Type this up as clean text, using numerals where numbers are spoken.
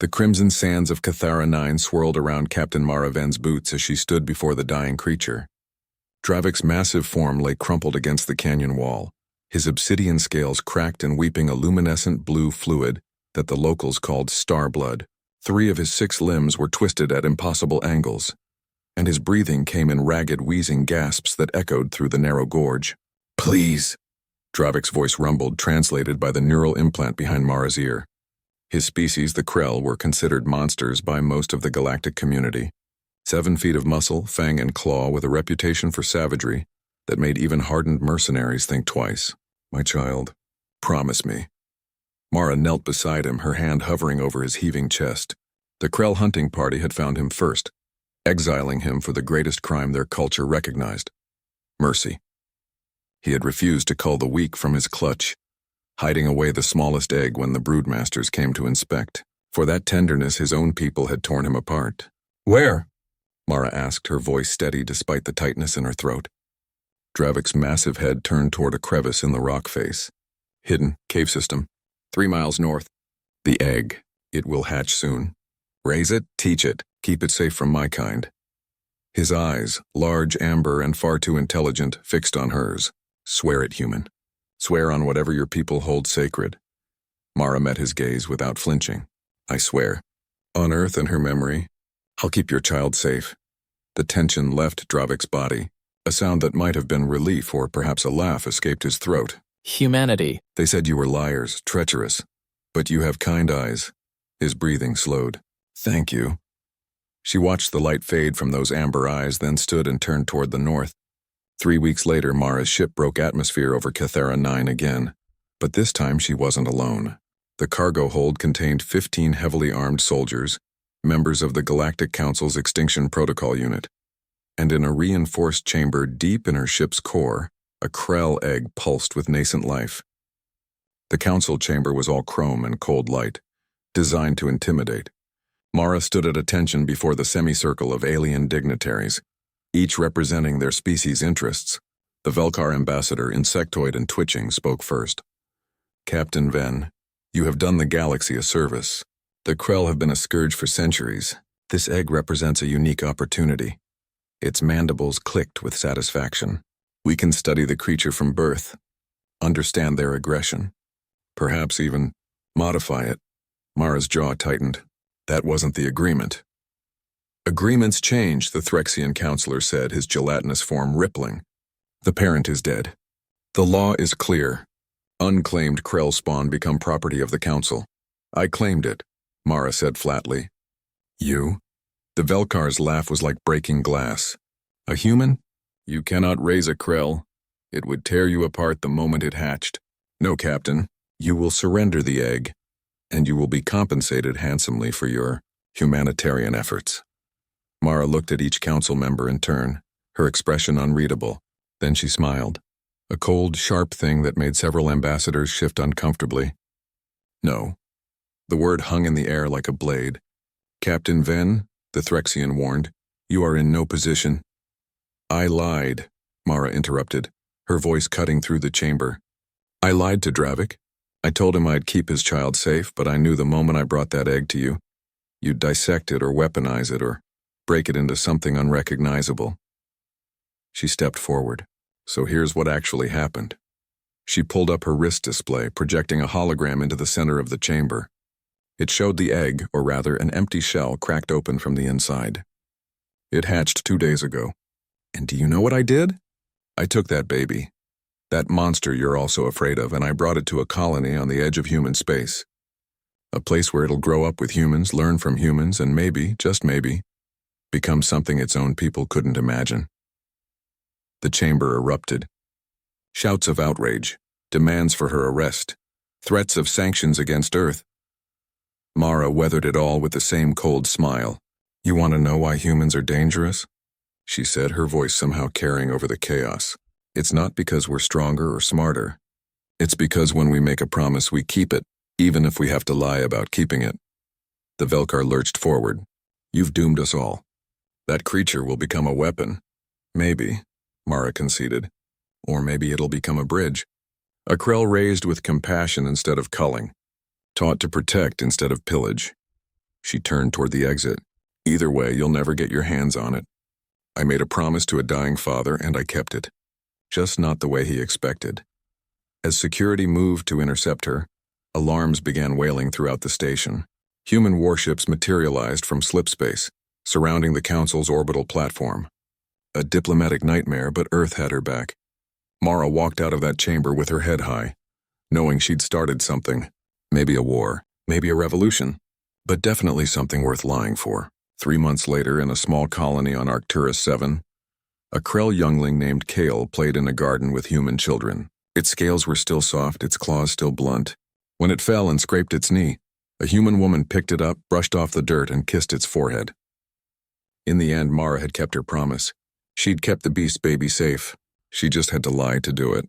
The crimson sands of Cathara 9 swirled around Captain Mara Ven's boots as she stood before the dying creature. Dravik's massive form lay crumpled against the canyon wall, his obsidian scales cracked and weeping a luminescent blue fluid that the locals called star blood. 3 of his 6 limbs were twisted at impossible angles, and his breathing came in ragged, wheezing gasps that echoed through the narrow gorge. "Please," Dravik's voice rumbled, translated by the neural implant behind Mara's ear. His species, the Krell, were considered monsters by most of the galactic community. 7 feet of muscle, fang, and claw with a reputation for savagery that made even hardened mercenaries think twice. "My child, promise me." Mara knelt beside him, her hand hovering over his heaving chest. The Krell hunting party had found him first, exiling him for the greatest crime their culture recognized: mercy. He had refused to cull the weak from his clutch, hiding away the smallest egg when the broodmasters came to inspect. For that tenderness, his own people had torn him apart. "Where?" Mara asked, her voice steady despite the tightness in her throat. Dravik's massive head turned toward a crevice in the rock face. "Hidden, cave system, 3 miles north. The egg. It will hatch soon. Raise it, teach it, keep it safe from my kind." His eyes, large, amber, and far too intelligent, fixed on hers. "Swear it, human. Swear on whatever your people hold sacred." Mara met his gaze without flinching. "I swear. On Earth and her memory, I'll keep your child safe." The tension left Dravik's body. A sound that might have been relief or perhaps a laugh escaped his throat. "Humanity." "They said you were liars, treacherous. But you have kind eyes." His breathing slowed. "Thank you." She watched the light fade from those amber eyes, then stood and turned toward the north. 3 weeks later, Mara's ship broke atmosphere over Cathara 9 again. But this time she wasn't alone. The cargo hold contained 15 heavily armed soldiers, members of the Galactic Council's Extinction Protocol Unit. And in a reinforced chamber deep in her ship's core, a Krell egg pulsed with nascent life. The council chamber was all chrome and cold light, designed to intimidate. Mara stood at attention before the semicircle of alien dignitaries, each representing their species' interests. The Velkar ambassador, insectoid and twitching, spoke first. "Captain Ven, you have done the galaxy a service. The Krell have been a scourge for centuries. This egg represents a unique opportunity." Its mandibles clicked with satisfaction. "We can study the creature from birth, understand their aggression, perhaps even modify it." Mara's jaw tightened. That wasn't the agreement. "Agreements change," the Threxian counselor said, his gelatinous form rippling. "The parent is dead. The law is clear. Unclaimed Krell spawn become property of the council. I claimed it," Mara said flatly. "You?" The Velkar's laugh was like breaking glass. "A human? You cannot raise a Krell. It would tear you apart the moment it hatched. No, Captain, you will surrender the egg, and you will be compensated handsomely for your humanitarian efforts." Mara looked at each council member in turn, her expression unreadable. Then she smiled, a cold, sharp thing that made several ambassadors shift uncomfortably. "No." The word hung in the air like a blade. "Captain Ven," the Threxian warned, "you are in no position." "I lied," Mara interrupted, her voice cutting through the chamber. "I lied to Dravik. I told him I'd keep his child safe, but I knew the moment I brought that egg to you, you'd dissect it or weaponize it or break it into something unrecognizable." She stepped forward. "So here's what actually happened." She pulled up her wrist display, projecting a hologram into the center of the chamber. It showed the egg, or rather an empty shell cracked open from the inside. "It hatched 2 days ago. And do you know what I did? I took that baby, that monster you're all so afraid of, and I brought it to a colony on the edge of human space. A place where it'll grow up with humans, learn from humans, and maybe, just maybe, become something its own people couldn't imagine." The chamber erupted. Shouts of outrage, demands for her arrest, threats of sanctions against Earth. Mara weathered it all with the same cold smile. "You want to know why humans are dangerous?" she said, her voice somehow carrying over the chaos. "It's not because we're stronger or smarter. It's because when we make a promise, we keep it, even if we have to lie about keeping it." The Velkar lurched forward. "You've doomed us all. That creature will become a weapon. Maybe," Mara conceded. "Or maybe it'll become a bridge. A Krell raised with compassion instead of culling, taught to protect instead of pillage." She turned toward the exit. Either way, you'll never get your hands on it. I made a promise to a dying father, and I kept it. Just not the way he expected. As security moved to intercept her, alarms began wailing throughout the station. Human warships materialized from slipspace, surrounding the Council's orbital platform. A diplomatic nightmare, but Earth had her back. Mara walked out of that chamber with her head high, knowing she'd started something. Maybe a war, maybe a revolution, but definitely something worth lying for. 3 months later, in a small colony on Arcturus 7, a Krell youngling named Kale played in a garden with human children. Its scales were still soft, its claws still blunt. When it fell and scraped its knee, a human woman picked it up, brushed off the dirt, and kissed its forehead. In the end, Mara had kept her promise. She'd kept the beast baby safe. She just had to lie to do it.